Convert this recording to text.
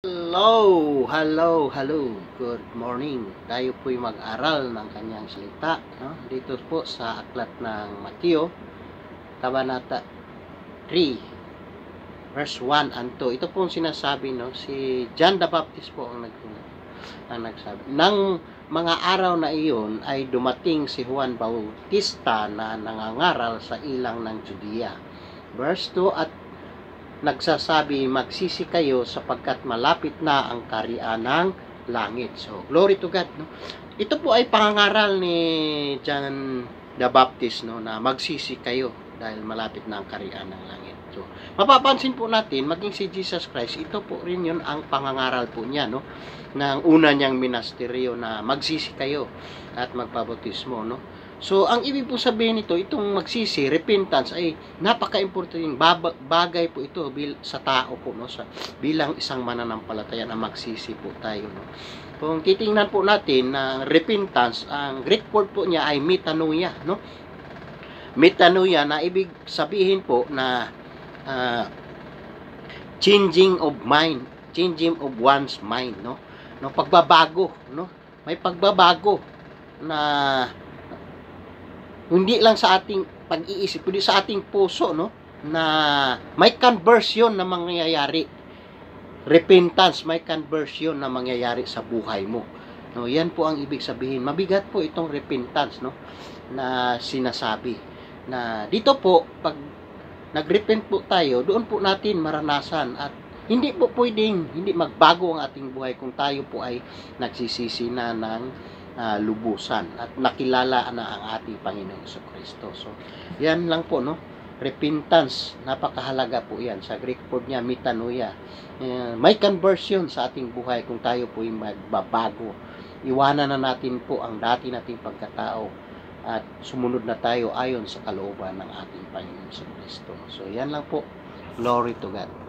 Hello. Good morning. Tayo po'y mag-aral ng kanyang salita, no? Dito po sa aklat ng Mateo, Kabanata 3, verse 1 and 2. Ito po ang sinasabi, no? Si John the Baptist po ang nagsabi. Nang mga araw na iyon ay dumating si Juan Bautista na nangangaral sa ilang ng Judea. Verse 2, at nagsasabi, magsisi kayo sapagkat malapit na ang kaharian ng langit. So, glory to God, no? Ito po ay pangangaral ni John the Baptist, no, na magsisi kayo dahil malapit na ang kaharian ng langit. So, mapapansin po natin, maging si Jesus Christ, ito po rin yun ang pangangaral po niya, no, ng una niyang ministeryo na magsisi kayo at magpabautismo, no. So, ang ibig po sabihin nito, itong magsisi, repentance, ay napaka-importanting bagay po ito sa tao po, no? Bilang isang mananampalataya na magsisi po tayo, no? Kung titingnan po natin na repentance, ang Greek word po niya ay metanoia, no? Metanoia na ibig sabihin po na changing of mind, changing of one's mind, no? No, pagbabago, no? May pagbabago na hindi lang sa ating pag-iisip, kundi sa ating puso, no? Na may conversion na mangyayari. Repentance, may conversion na mangyayari sa buhay mo. No, yan po ang ibig sabihin. Mabigat po itong repentance, no? Na sinasabi. Na dito po, pag nagrepent po tayo, doon po natin maranasan at hindi po pwedeng hindi magbago ang ating buhay kung tayo po ay nagsisisi na ng lubusan at nakilala na ang ating Panginoong Kristo. So, yan lang po, no? Repentance, napakahalaga po yan. Sa Greek word niya, metanoia. May conversion sa ating buhay kung tayo po ay magbabago. Iwanan na natin po ang dati nating pagkatao at sumunod na tayo ayon sa kalooban ng ating Panginoong Kristo. So, yan lang po. Glory to God.